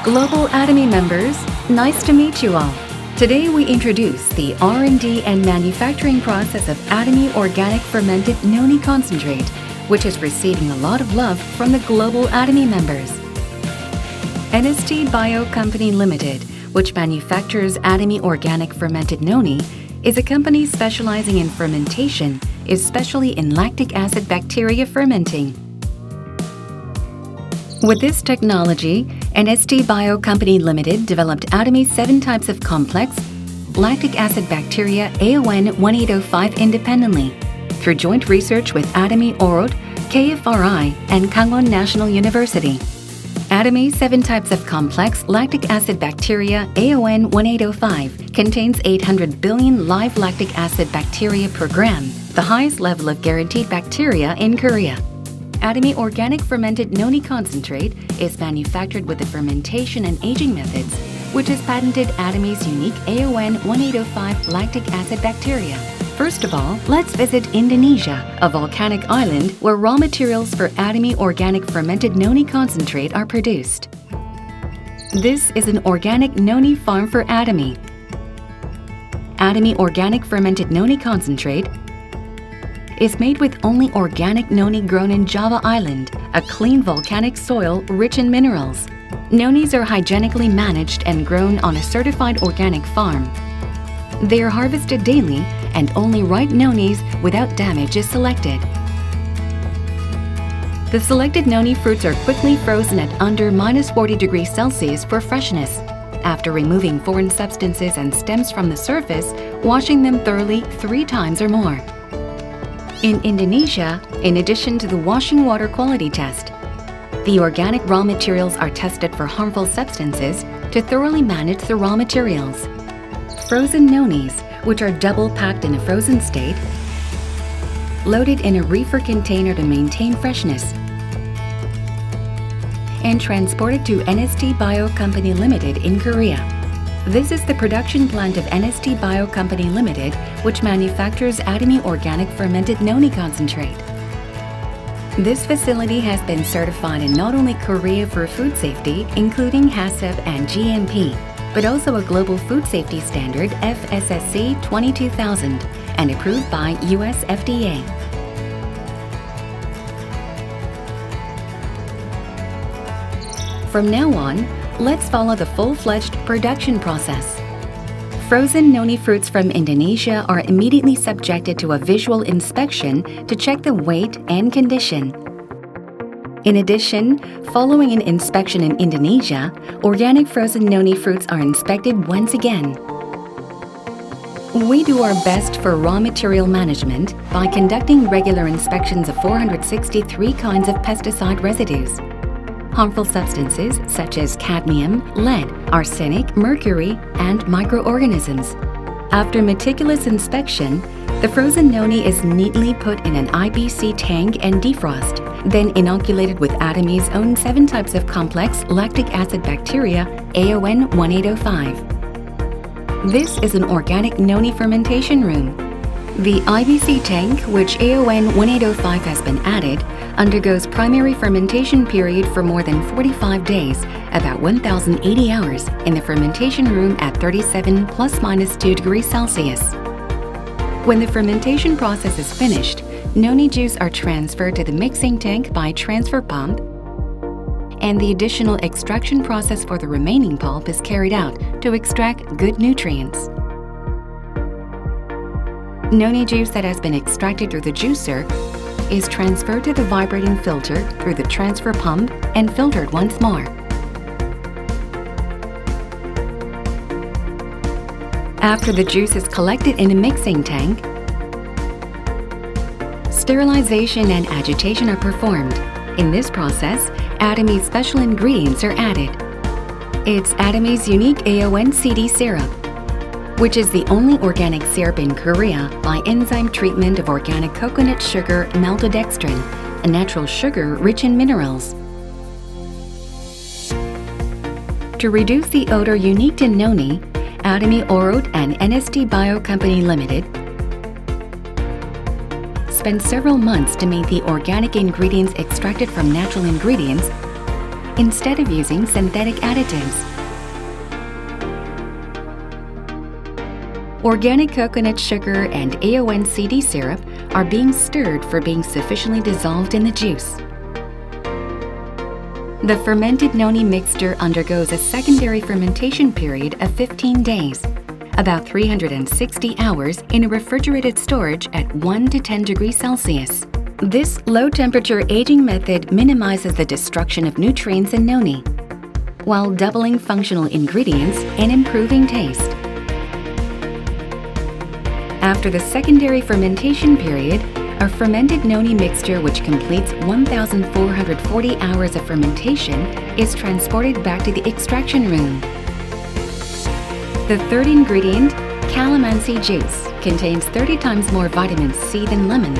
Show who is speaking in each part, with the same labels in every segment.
Speaker 1: Global Atomy members, nice to meet you all. Today we introduce the R&D and manufacturing process of Atomy Organic Fermented Noni Concentrate, which is receiving a lot of love from the global Atomy members. NST Bio Co Limited, which manufactures Atomy Organic Fermented Noni, is a company specializing in fermentation, especially in lactic acid bacteria fermenting. With this technology, NST Bio Co Limited developed Atomy's 7 types of complex lactic acid bacteria AON 1805 independently through joint research with Atomy Orot, KFRI, and Kangwon National University. Atomy's 7 types of complex lactic acid bacteria AON 1805 contains 800 billion live lactic acid bacteria per gram, the highest level of guaranteed bacteria in Korea. Atomy Organic Fermented Noni Concentrate is manufactured with the fermentation and aging methods, which has patented Atomy's unique AON 1805 lactic acid bacteria. First of all, let's visit Indonesia, a volcanic island where raw materials for Atomy Organic Fermented Noni Concentrate are produced. This is an organic noni farm for Atomy. Atomy Organic Fermented Noni Concentrate is made with only organic noni grown in Java Island, a clean volcanic soil rich in minerals. Nonis are hygienically managed and grown on a certified organic farm. They are harvested daily and only ripe nonis without damage is selected. The selected noni fruits are quickly frozen at under -40°C for freshness. After removing foreign substances and stems from the surface, washing them thoroughly 3 times or more. In Indonesia, in addition to the washing water quality test, the organic raw materials are tested for harmful substances to thoroughly manage the raw materials. Frozen nonis, which are double packed in a frozen state, loaded in a reefer container to maintain freshness, and transported to NST Bio Co Limited in Korea. This is the production plant of NST Bio Co Limited, which manufactures Atomy Organic Fermented Noni Concentrate. This facility has been certified in not only Korea for food safety, including HACCP and GMP, but also a global food safety standard FSSC 22000 and approved by US FDA. From now on, let's follow the full-fledged production process. Frozen noni fruits from Indonesia are immediately subjected to a visual inspection to check the weight and condition. In addition, following an inspection in Indonesia, organic frozen noni fruits are inspected once again. We do our best for raw material management by conducting regular inspections of 463 kinds of pesticide residues. Harmful substances such as cadmium, lead, arsenic, mercury, and microorganisms. After meticulous inspection, the frozen noni is neatly put in an IBC tank and defrost, then inoculated with Atomy's own 7 types of complex lactic acid bacteria AON 1805. This is an organic noni fermentation room. The IBC tank, which AON 1805 has been added, undergoes primary fermentation period for more than 45 days, about 1,080 hours, in the fermentation room at 37 ±2°C. When the fermentation process is finished, noni juice are transferred to the mixing tank by transfer pump, and the additional extraction process for the remaining pulp is carried out to extract good nutrients. Noni juice that has been extracted through the juicer is transferred to the vibrating filter through the transfer pump and filtered once more. After the juice is collected in a mixing tank, sterilization and agitation are performed. In this process, Atomy's special ingredients are added. It's Atomy's unique AON CD syrup, which is the only organic syrup in Korea by enzyme treatment of organic coconut sugar maltodextrin, a natural sugar rich in minerals. To reduce the odor unique to noni, Atomy Orot and NST Bio Co Limited spend several months to make the organic ingredients extracted from natural ingredients instead of using synthetic additives. Organic coconut sugar and AON CD syrup are being stirred for being sufficiently dissolved in the juice. The fermented noni mixture undergoes a secondary fermentation period of 15 days, about 360 hours in a refrigerated storage at 1 to 10 degrees Celsius. This low-temperature aging method minimizes the destruction of nutrients in noni, while doubling functional ingredients and improving taste. After the secondary fermentation period, a fermented noni mixture which completes 1,440 hours of fermentation is transported back to the extraction room. The third ingredient, calamansi juice, contains 30 times more vitamin C than lemons,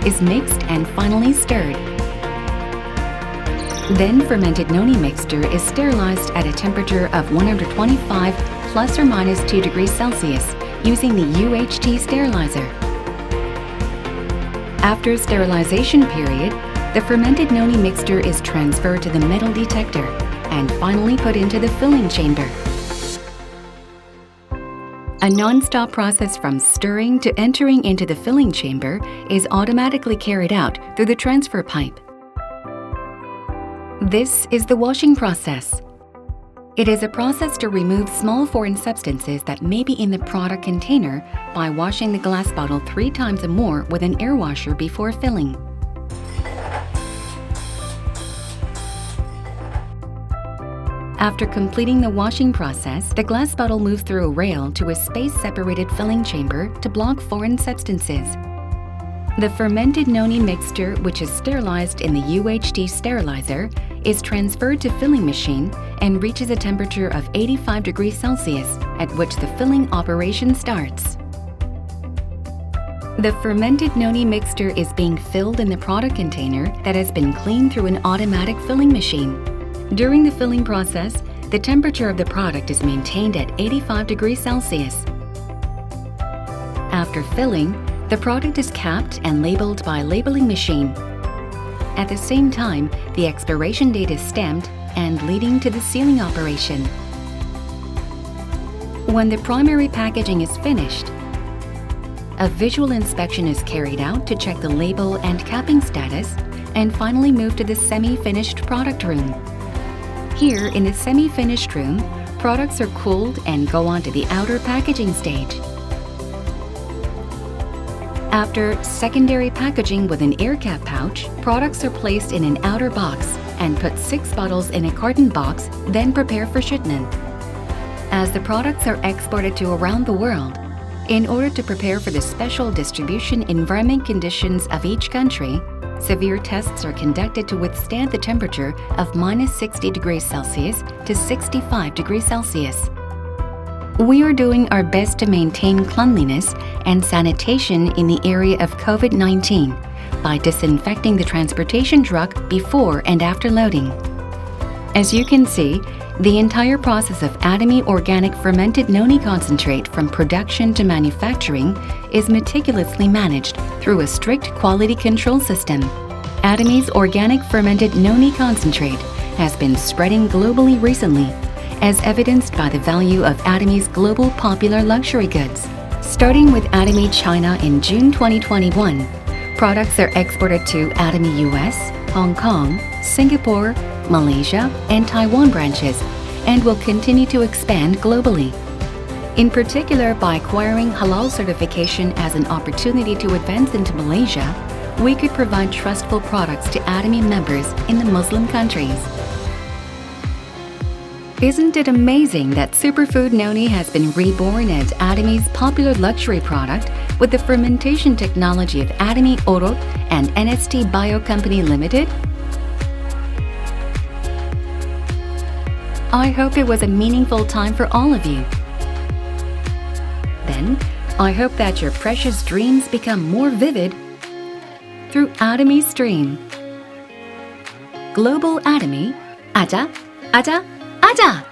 Speaker 1: is mixed and finally stirred. Then fermented noni mixture is sterilized at a temperature of 125 plus or minus 2 degrees Celsius using the UHT sterilizer. After sterilization period, the fermented noni mixture is transferred to the metal detector and finally put into the filling chamber. A non-stop process from stirring to entering into the filling chamber is automatically carried out through the transfer pipe. This is the washing process. It is a process to remove small foreign substances that may be in the product container by washing the glass bottle 3 times or more with an air washer before filling. After completing the washing process, the glass bottle moves through a rail to a space-separated filling chamber to block foreign substances. The fermented noni mixture, which is sterilized in the UHT sterilizer, is transferred to filling machine and reaches a temperature of 85 degrees Celsius, at which the filling operation starts. The fermented noni mixture is being filled in the product container that has been cleaned through an automatic filling machine. During the filling process, the temperature of the product is maintained at 85 degrees Celsius. After filling, the product is capped and labeled by a labeling machine. At the same time, the expiration date is stamped and leading to the sealing operation. When the primary packaging is finished, a visual inspection is carried out to check the label and capping status, and finally move to the semi-finished product room. Here in the semi-finished room, products are cooled and go on to the outer packaging stage. After secondary packaging with an air cap pouch, products are placed in an outer box and put 6 bottles in a carton box, then prepare for shipment. As the products are exported to around the world, in order to prepare for the special distribution environment conditions of each country, severe tests are conducted to withstand the temperature of minus 60 degrees Celsius to 65 degrees Celsius. We are doing our best to maintain cleanliness and sanitation in the area of COVID-19 by disinfecting the transportation truck before and after loading. As you can see, the entire process of Atomy Organic Fermented Noni Concentrate from production to manufacturing is meticulously managed through a strict quality control system. Atomy's Organic Fermented Noni Concentrate has been spreading globally recently, as evidenced by the value of Atomy's global popular luxury goods. Starting with Atomy China in June 2021, products are exported to Atomy US, Hong Kong, Singapore, Malaysia, and Taiwan branches, and will continue to expand globally. In particular, by acquiring halal certification as an opportunity to advance into Malaysia, we could provide trustful products to Atomy members in the Muslim countries. Isn't it amazing that Superfood Noni has been reborn as Atomy's popular luxury product with the fermentation technology of Atomy Orot and NST Bio Co Limited? I hope it was a meaningful time for all of you. Then, I hope that your precious dreams become more vivid through Atomy Stream. Global Atomy, Aja, Aja, Aja!